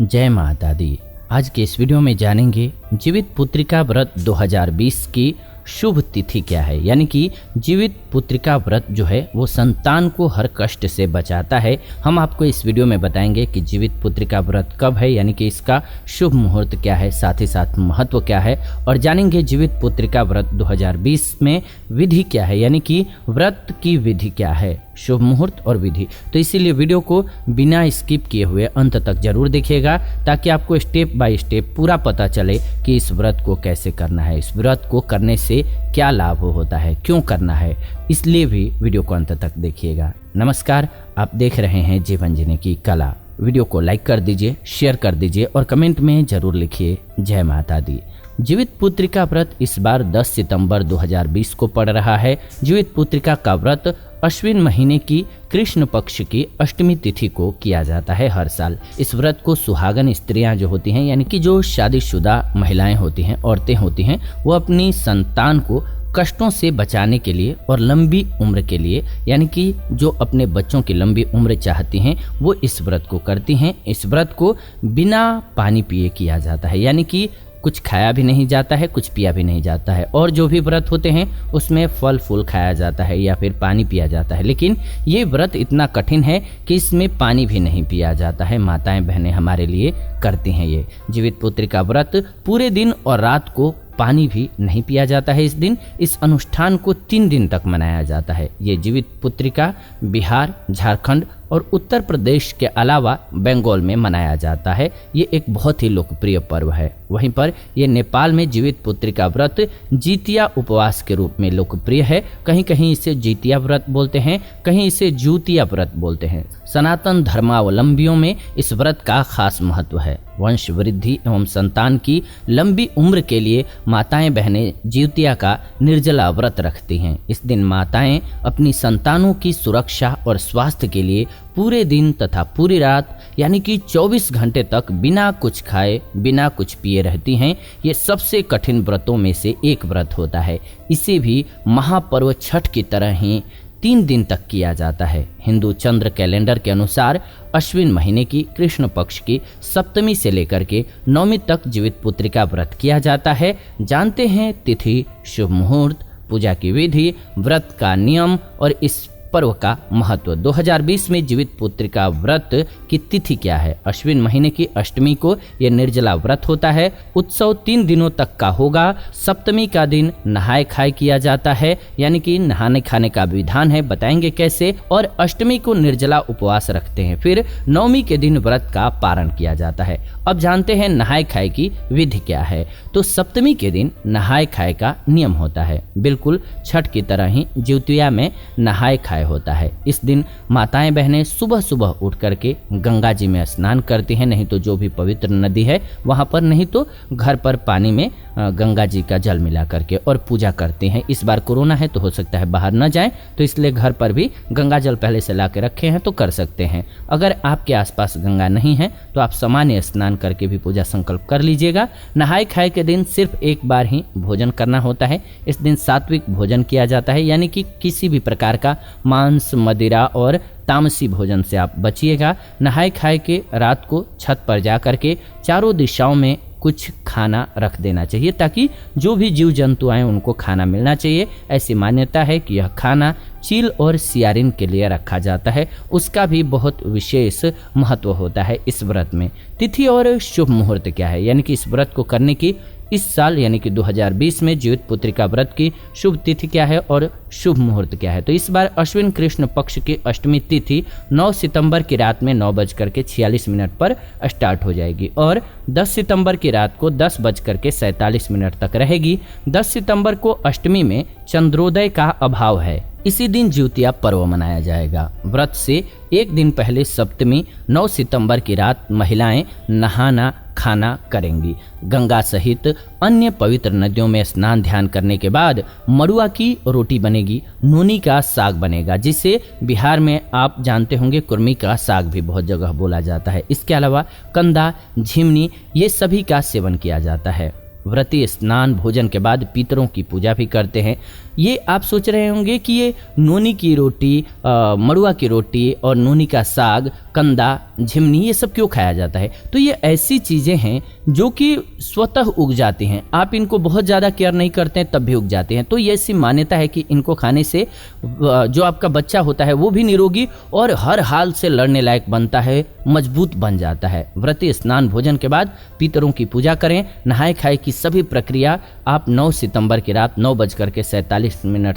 जय माता दी। आज के इस वीडियो में जानेंगे जीवित पुत्रिका व्रत 2020 की शुभ तिथि क्या है। यानी कि जीवित पुत्रिका व्रत जो है वो संतान को हर कष्ट से बचाता है। हम आपको इस वीडियो में बताएंगे कि जीवित पुत्रिका व्रत कब है, यानी कि इसका शुभ मुहूर्त क्या है, साथ ही साथ महत्व क्या है, और जानेंगे जीवित पुत्रिका व्रत 2020 में विधि क्या है, यानी कि व्रत की विधि क्या है, शुभ मुहूर्त और विधि। तो इसीलिए वीडियो को बिना स्किप किए हुए अंत तक जरूर देखिएगा, ताकि आपको स्टेप बाय स्टेप पूरा पता चले कि इस व्रत को कैसे करना है, इस व्रत को करने से क्या लाभ होता है, क्यों करना है। इसलिए भी वीडियो को अंत तक देखिएगा। नमस्कार, आप देख रहे हैं जीवन जीने की कला। वीडियो को लाइक कर दीजिए, शेयर कर दीजिए और कमेंट में जरूर लिखिए जय माता दी। जीवित पुत्रिका व्रत इस बार 10 सितंबर 2020 को पड़ रहा है। जीवित पुत्रिका का व्रत अश्विन महीने की कृष्ण पक्ष की अष्टमी तिथि को किया जाता है हर साल। इस व्रत को सुहागन स्त्रियां जो होती हैं, यानी कि जो शादीशुदा महिलाएं होती हैं, औरतें होती हैं, वो अपनी संतान को कष्टों से बचाने के लिए और लंबी उम्र के लिए, यानी कि जो अपने बच्चों की लंबी उम्र चाहती हैं, वो इस व्रत को करती हैं। इस व्रत को बिना पानी पिए किया जाता है, यानी कि कुछ खाया भी नहीं जाता है, कुछ पिया भी नहीं जाता है। और जो भी व्रत होते हैं उसमें फल फूल खाया जाता है या फिर पानी पिया जाता है, लेकिन ये व्रत इतना कठिन है कि इसमें पानी भी नहीं पिया जाता है। माताएं बहनें हमारे लिए करती हैं ये जीवित पुत्रिका व्रत। पूरे दिन और रात को पानी भी नहीं पिया जाता है। इस दिन इस अनुष्ठान को 3 दिन तक मनाया जाता है। ये जीवित पुत्रिका बिहार, झारखंड और उत्तर प्रदेश के अलावा बंगाल में मनाया जाता है। ये एक बहुत ही लोकप्रिय पर्व है। वहीं पर ये नेपाल में जीवित पुत्रिका व्रत जीतिया उपवास के रूप में लोकप्रिय है। कहीं कहीं इसे जीतिया व्रत बोलते हैं, कहीं इसे जूतिया व्रत बोलते हैं। सनातन धर्मावलंबियों में इस व्रत का खास महत्व है। वंश वृद्धि एवं संतान की लंबी उम्र के लिए माताएं बहनें जीतिया का निर्जला व्रत रखती हैं। इस दिन माताएं अपनी संतानों की सुरक्षा और स्वास्थ्य के लिए पूरे दिन तथा पूरी रात, यानी कि 24 घंटे तक बिना कुछ खाए बिना कुछ पिए रहती हैं। ये सबसे कठिन व्रतों में से एक व्रत होता है। इसे भी महापर्व छठ की तरह ही 3 दिन तक किया जाता है। हिंदू चंद्र कैलेंडर के अनुसार अश्विन महीने की कृष्ण पक्ष की सप्तमी से लेकर के 9वीं तक जीवित पुत्रिका व्रत किया जाता है। जानते हैं तिथि, शुभ मुहूर्त, पूजा की विधि, व्रत का नियम और इस पर्व का महत्व। 2020 में जीवित पुत्रिका व्रत की तिथि क्या है। अश्विन महीने की अष्टमी को यह निर्जला व्रत होता है। उत्सव 3 दिनों तक का होगा। सप्तमी का दिन नहाए खाए किया जाता है, यानी कि नहाने खाने का विधान है, बताएंगे कैसे। और अष्टमी को निर्जला उपवास रखते हैं। फिर 9वीं के दिन व्रत का पारण किया जाता है। अब जानते हैं नहाए खाए की विधि क्या है। तो सप्तमी के दिन नहाए खाए का नियम होता है, बिल्कुल छठ की तरह ही ज्योतिया में नहाए खाए होता है। इस दिन माताएं बहनें सुबह सुबह उठ करके गंगा जी में स्नान करती हैं, नहीं तो जो भी पवित्र नदी है वहां पर, नहीं तो घर पर पानी में गंगा जी का जल मिला करके और पूजा करते हैं। इस बार कोरोना है तो हो सकता है बाहर न जाएं, तो इसलिए घर पर भी गंगा जल पहले से ला के रखे हैं तो कर सकते हैं। अगर आपके आसपास गंगा नहीं है तो आप सामान्य स्नान करके भी पूजा संकल्प कर लीजिएगा। नहाए खाए के दिन सिर्फ एक बार ही भोजन करना होता है। इस दिन सात्विक भोजन किया जाता है, यानी कि किसी भी प्रकार का मांस, मदिरा और तामसी भोजन से आप बचिएगा। नहाए खाए के रात को छत पर जा करके चारों दिशाओं में कुछ खाना रख देना चाहिए, ताकि जो भी जीव जंतु आए उनको खाना मिलना चाहिए। ऐसी मान्यता है कि यह खाना चील और सियारिन के लिए रखा जाता है। उसका भी बहुत विशेष महत्व होता है इस व्रत में। तिथि और शुभ मुहूर्त क्या है, यानी कि इस व्रत को करने की इस साल यानी कि 2020 में जीवित पुत्रिका व्रत की शुभ तिथि क्या है और शुभ मुहूर्त क्या है। तो इस बार अश्विन कृष्ण पक्ष की अष्टमी तिथि 9 सितंबर की रात में 9:46 पर स्टार्ट हो जाएगी और 10 सितंबर की रात को 10:47 तक रहेगी। 10 सितंबर को अष्टमी में चंद्रोदय का अभाव है। इसी दिन ज्योतिया पर्व मनाया जाएगा। व्रत से एक दिन पहले सप्तमी 9 सितंबर की रात महिलाएं नहाना खाना करेंगी। गंगा सहित अन्य पवित्र नदियों में स्नान ध्यान करने के बाद मड़ुआ की रोटी बनेगी, नोनी का साग बनेगा, जिसे बिहार में आप जानते होंगे कुर्मी का साग भी बहुत जगह बोला जाता है। इसके अलावा कंदा, झिमनी, ये सभी का सेवन किया जाता है। व्रती स्नान भोजन के बाद पितरों की पूजा भी करते हैं। ये आप सोच रहे होंगे कि ये नोनी की रोटी, मड़ुआ की रोटी और नोनी का साग, कंदा, झिमनी, ये सब क्यों खाया जाता है? तो ये ऐसी चीज़ें हैं जो कि स्वतः उग जाती हैं, आप इनको बहुत ज़्यादा केयर नहीं करते हैं तब भी उग जाते हैं। तो ये ऐसी मान्यता है कि इनको खाने से जो आपका बच्चा होता है वो भी निरोगी और हर हाल से लड़ने लायक बनता है, मजबूत बन जाता है। व्रती स्नान भोजन के बाद पितरों की पूजा करें। नहाए खाए की सभी प्रक्रिया आप 9 सितंबर की रात 9:47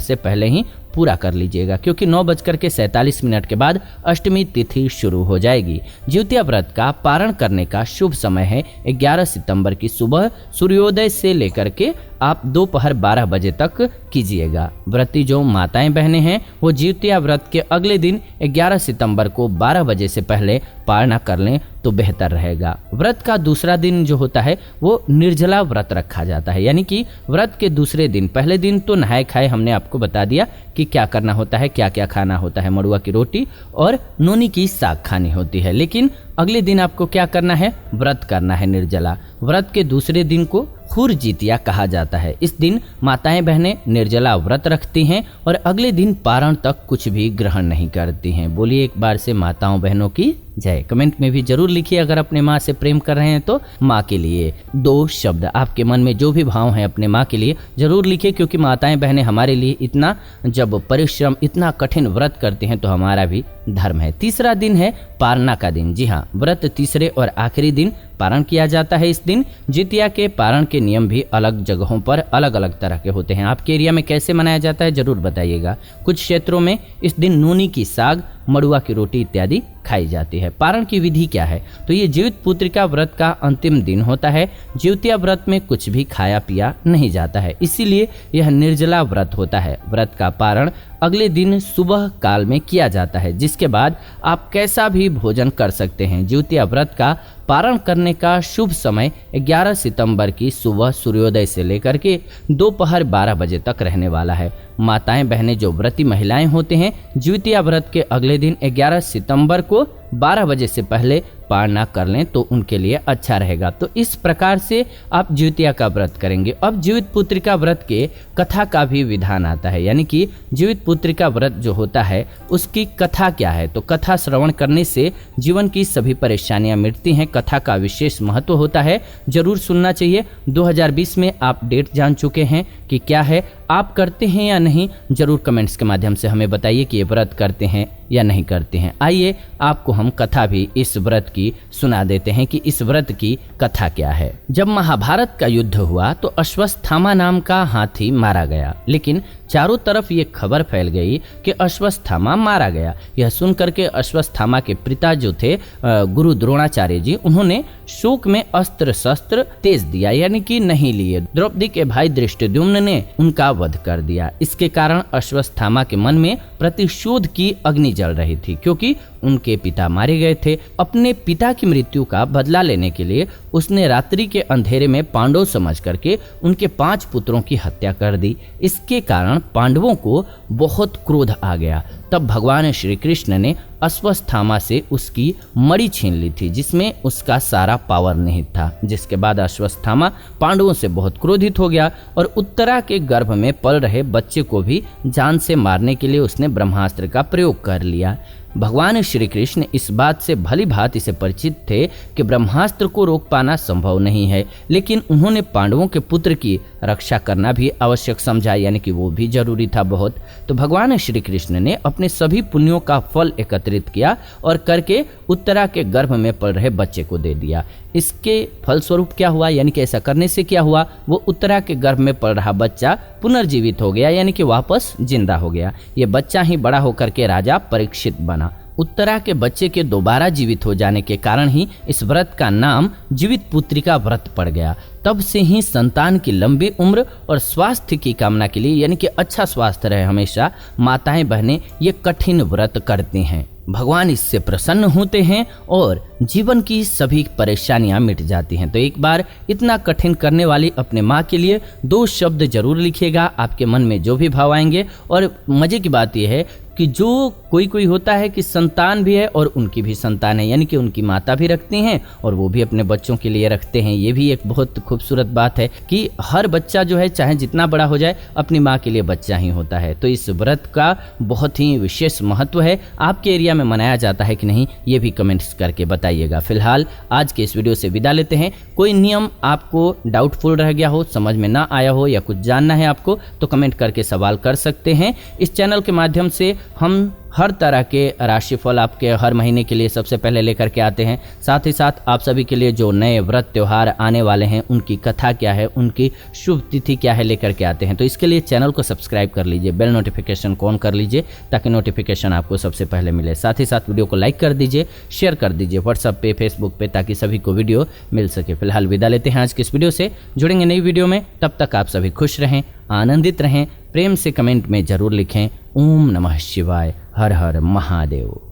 से पहले ही पूरा कर लीजिएगा, क्योंकि 9:47 के बाद अष्टमी तिथि शुरू हो जाएगी। ज्योतिया व्रत का पारण करने का शुभ समय है 11 सितंबर की सुबह सूर्योदय से लेकर के आप दोपहर 12 बजे तक कीजिएगा। व्रती जो माताएं बहनें हैं वो ज्योतिया व्रत के अगले दिन 11 सितंबर को 12 बजे से पहले पारणा कर लें तो बेहतर रहेगा। व्रत का दूसरा दिन जो होता है वो निर्जला व्रत रखा जाता है, यानी कि व्रत के दूसरे दिन, पहले दिन तो नहाए खाए हमने आपको बता दिया कि क्या करना होता है, क्या क्या खाना होता है। मड़ुआ की रोटी और नोनी की साग खानी होती है, लेकिन अगले दिन आपको क्या करना है? व्रत करना है निर्जला। व्रत के दूसरे दिन को खुर जितिया कहा जाता है। इस दिन माताएं बहनें निर्जला व्रत रखती हैं और अगले दिन पारण तक कुछ भी ग्रहण नहीं करती हैं। बोलिए एक बार से माताओं बहनों की जय। कमेंट में भी जरूर लिखिए, अगर अपने माँ से प्रेम कर रहे हैं तो माँ के लिए 2 शब्द, आपके मन में जो भी भाव है अपने माँ के लिए जरूर लिखिए, क्योंकि माताएं बहनें हमारे लिए इतना जब परिश्रम, इतना कठिन व्रत करते हैं तो हमारा भी धर्म है। तीसरा दिन है पारणा का दिन। जी हाँ, व्रत तीसरे और आखिरी दिन पारण किया जाता है। इस दिन जितिया के पारण के नियम भी अलग जगहों पर अलग अलग तरह के होते हैं। आपके एरिया में कैसे मनाया जाता है जरूर बताइएगा। कुछ क्षेत्रों में इस दिन नोनी की साग, मड़ुआ की रोटी इत्यादि खाई जाती है। पारण की विधि क्या है? तो ये जीवित पुत्रिका व्रत का अंतिम दिन होता है। ज्योतिया व्रत में कुछ भी खाया पिया नहीं जाता है, इसीलिए यह निर्जला व्रत होता है। व्रत का पारण अगले दिन सुबह काल में किया जाता है, जिसके बाद आप कैसा भी भोजन कर सकते हैं। ज्योतिया व्रत का पारण करने का शुभ समय 11 सितंबर की सुबह सूर्योदय से लेकर के दोपहर 12 बजे तक रहने वाला है। माताएं बहनें जो व्रती महिलाएं होते हैं, ज्योतिया व्रत के अगले दिन 11 सितंबर को 12 बजे से पहले पारणा कर लें तो उनके लिए अच्छा रहेगा। तो इस प्रकार से आप ज्योतिया का व्रत करेंगे। अब जीवित पुत्रिका व्रत के कथा का भी विधान आता है, यानी कि जीवित पुत्रिका व्रत जो होता है उसकी कथा क्या है? तो कथा श्रवण करने से जीवन की सभी परेशानियां मिटती हैं। कथा का विशेष महत्व होता है, जरूर सुनना चाहिए। 2020 में आप डेट जान चुके हैं कि क्या है, आप करते हैं या नहीं, जरूर कमेंट्स के माध्यम से हमें बताइए कि ये व्रत करते हैं या नहीं करते हैं। आइए आपको हम कथा भी इस व्रत की सुना देते हैं कि इस व्रत की कथा क्या है। जब महाभारत का युद्ध हुआ तो अश्वत्थामा नाम का हाथी मारा गया, लेकिन चारों तरफ ये खबर फैल गई कि अश्वत्थामा मारा गया। यह सुनकर के अश्वत्थामा के पिता जो थे गुरु द्रोणाचार्य जी, उन्होंने शोक में अस्त्र शस्त्र तेज दिया, यानी कि नहीं लिए। द्रौपदी के भाई धृष्टद्युम्न ने उनका वध कर दिया। इसके कारण अश्वत्थामा के मन में प्रतिशोध की अग्नि जल रही थी, क्योंकि उनके पिता मारे गए थे। अपने पिता की मृत्यु का बदला लेने के लिए उसने रात्रि के अंधेरे में पांडव समझ करके उनके 5 पुत्रों की हत्या कर दी। इसके कारण पांडवों को बहुत क्रोध आ गया। तब भगवान श्री कृष्ण ने अश्वत्थामा से उसकी मणि छीन ली थी, जिसमें उसका सारा पावर निहित था। जिसके बाद अश्वत्थामा पांडवों से बहुत क्रोधित हो गया और उत्तरा के गर्भ में पल रहे बच्चे को भी जान से मारने के लिए उसने ब्रह्मास्त्र का प्रयोग कर लिया। भगवान श्री कृष्ण इस बात से भली भांति से परिचित थे कि ब्रह्मास्त्र को रोक पाना संभव नहीं है, लेकिन उन्होंने पांडवों के पुत्र की रक्षा करना भी आवश्यक समझा, यानी कि वो भी जरूरी था बहुत। तो भगवान श्री कृष्ण ने अपने सभी पुण्यों का फल एकत्रित किया और करके उत्तरा के गर्भ में पल रहे बच्चे को दे दिया। इसके फलस्वरूप क्या हुआ, यानी कि ऐसा करने से क्या हुआ, वो उत्तरा के गर्भ में पल रहा बच्चा पुनर्जीवित हो गया, यानी कि वापस जिंदा हो गया। ये बच्चा ही बड़ा होकर के राजा परीक्षित बना। उत्तरा के बच्चे के दोबारा जीवित हो जाने के कारण ही इस व्रत का नाम जीवित पुत्रिका व्रत पड़ गया। तब से ही संतान की लंबी उम्र और स्वास्थ्य की कामना के लिए, यानी कि अच्छा स्वास्थ्य रहे हमेशा, माताएं बहनें ये कठिन व्रत करती हैं। भगवान इससे प्रसन्न होते हैं और जीवन की सभी परेशानियां मिट जाती हैं। तो एक बार इतना कठिन करने वाली अपने माँ के लिए 2 शब्द जरूर लिखिएगा, आपके मन में जो भी भाव आएंगे। और मजे की बात यह है कि जो कोई होता है कि संतान भी है और उनकी भी संतान है, यानी कि उनकी माता भी रखती हैं और वो भी अपने बच्चों के लिए रखते हैं। ये भी एक बहुत खूबसूरत बात है कि हर बच्चा जो है चाहे जितना बड़ा हो जाए अपनी माँ के लिए बच्चा ही होता है। तो इस व्रत का बहुत ही विशेष महत्व है। आपके एरिया में मनाया जाता है कि नहीं, ये भी कमेंट्स करके बताइएगा। फिलहाल आज के इस वीडियो से विदा लेते हैं। कोई नियम आपको डाउटफुल रह गया हो, समझ में ना आया हो या कुछ जानना है आपको, तो कमेंट करके सवाल कर सकते हैं। इस चैनल के माध्यम से हम हर तरह के राशिफल आपके हर महीने के लिए सबसे पहले लेकर के आते हैं। साथ ही साथ आप सभी के लिए जो नए व्रत त्योहार आने वाले हैं उनकी कथा क्या है, उनकी शुभ तिथि क्या है, लेकर के आते हैं। तो इसके लिए चैनल को सब्सक्राइब कर लीजिए, बेल नोटिफिकेशन को ऑन कर लीजिए ताकि नोटिफिकेशन आपको सबसे पहले मिले। साथ ही साथ वीडियो को लाइक कर दीजिए, शेयर कर दीजिए व्हाट्सएप पे, फेसबुक पे, ताकि सभी को वीडियो मिल सके। फिलहाल विदा लेते हैं आज की इस वीडियो से। जुड़ेंगे नई वीडियो में, तब तक आप सभी खुश रहें, आनंदित रहें। प्रेम से कमेंट में जरूर लिखें ओम नमः शिवाय, हर हर महादेव।